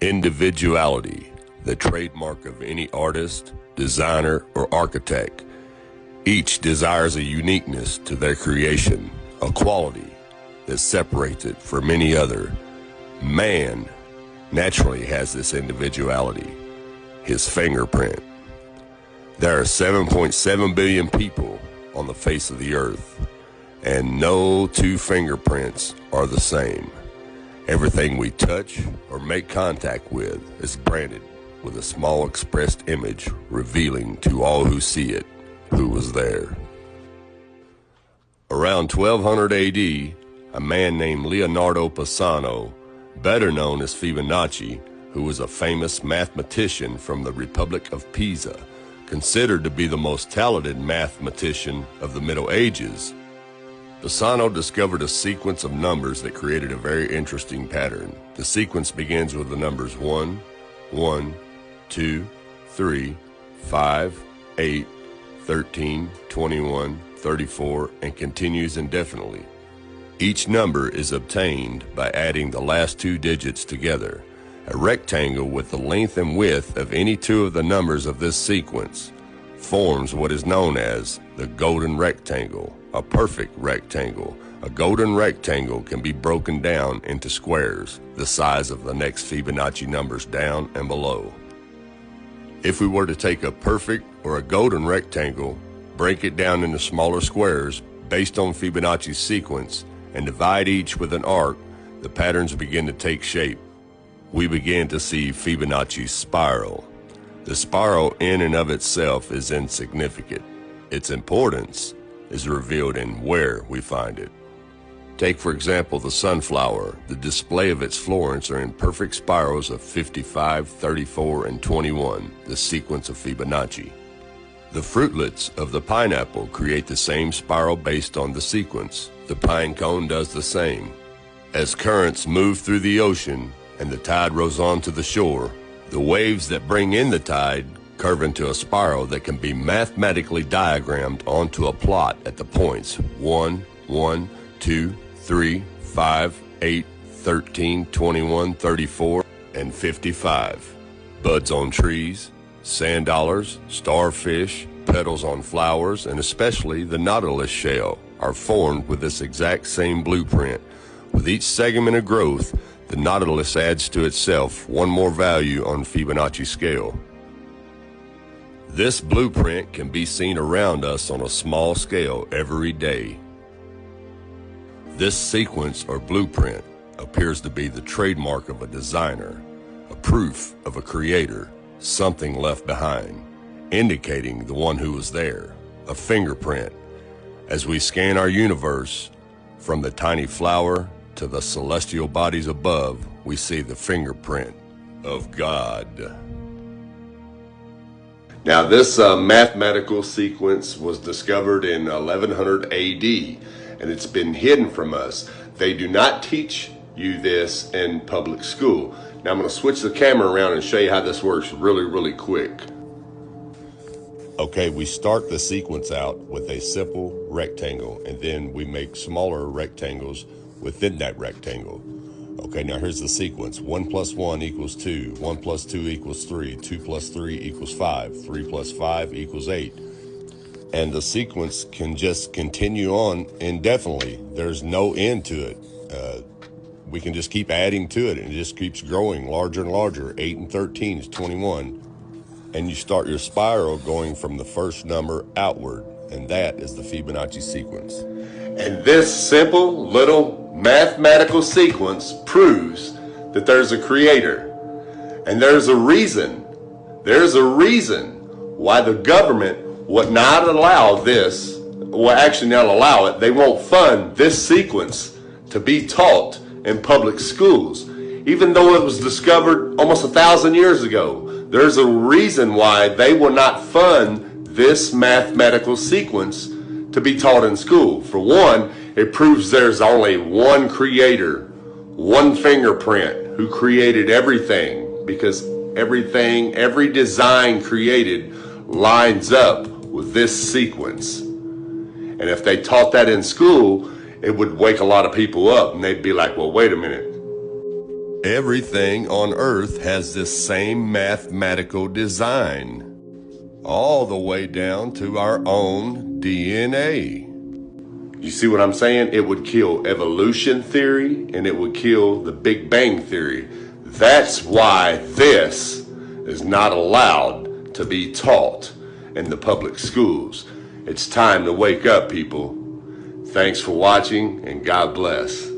Individuality, the trademark of any artist, designer, or architect. Each desires a uniqueness to their creation, a quality that separates it from any other. Man naturally has this individuality, his fingerprint. There are 7.7 billion people on the face of the earth, and no two fingerprints are the same. Everything we touch or make contact with is branded with a small expressed image revealing to all who see it who was there. Around 1200 AD, a man named Leonardo Pisano, better known as Fibonacci, who was a famous mathematician from the Republic of Pisa, considered to be the most talented mathematician of the Middle Ages, Pisano discovered a sequence of numbers that created a very interesting pattern. The sequence begins with the numbers 1, 1, 2, 3, 5, 8, 13, 21, 34, and continues indefinitely. Each number is obtained by adding the last two digits together. A rectangle with the length and width of any two of the numbers of this sequence forms what is known as the golden rectangle, a perfect rectangle. A golden rectangle can be broken down into squares, the size of the next Fibonacci numbers down and below. If we were to take a perfect or a golden rectangle, break it down into smaller squares based on Fibonacci's sequence, and divide each with an arc, the patterns begin to take shape. We begin to see Fibonacci's spiral. The spiral in and of itself is insignificant. Its importance is revealed in where we find it. Take, for example, the sunflower. The display of its florets are in perfect spirals of 55, 34, and 21, the sequence of Fibonacci. The fruitlets of the pineapple create the same spiral based on the sequence. The pine cone does the same. As currents move through the ocean and the tide rolls on to the shore, the waves that bring in the tide curve into a spiral that can be mathematically diagrammed onto a plot at the points 1, 1, 2, 3, 5, 8, 13, 21, 34, and 55. Buds on trees, sand dollars, starfish, petals on flowers, and especially the nautilus shell are formed with this exact same blueprint. With each segment of growth, the nautilus adds to itself one more value on Fibonacci scale. This blueprint can be seen around us on a small scale every day. This sequence or blueprint appears to be the trademark of a designer, a proof of a creator, something left behind, indicating the one who was there, a fingerprint. As we scan our universe, from the tiny flower to the celestial bodies above, we see the fingerprint of God. Now, this mathematical sequence was discovered in 1100 AD, and it's been hidden from us. They do not teach you this in public school. Now, I'm going to switch the camera around and show you how this works really quick. Okay, we start the sequence out with a simple rectangle, and then we make smaller rectangles within that rectangle. Okay, now here's the sequence. 1 plus 1 equals 2. 1 plus 2 equals 3. 2 plus 3 equals 5. 3 plus 5 equals 8. And the sequence can just continue on indefinitely. There's no end to it. We can just keep adding to it, and it just keeps growing larger and larger. 8 and 13 is 21. And you start your spiral going from the first number outward, and that is the Fibonacci sequence. And this simple little mathematical sequence proves that there's a creator. And there's a reason why the government would not allow this, well, actually not allow it. They won't fund this sequence to be taught in public schools. Even though it was discovered almost 1,000 years ago, there's a reason why they will not fund this mathematical sequence to be taught in school. For one, it proves there's only one creator, one fingerprint who created everything, because everything, every design created lines up with this sequence. And if they taught that in school, it would wake a lot of people up, and they'd be like, well, wait a minute. Everything on Earth has this same mathematical design, all the way down to our own DNA. You see what I'm saying? It would kill evolution theory and it would kill the Big Bang theory. That's why this is not allowed to be taught in the public schools. It's time to wake up, people. Thanks for watching, and God bless.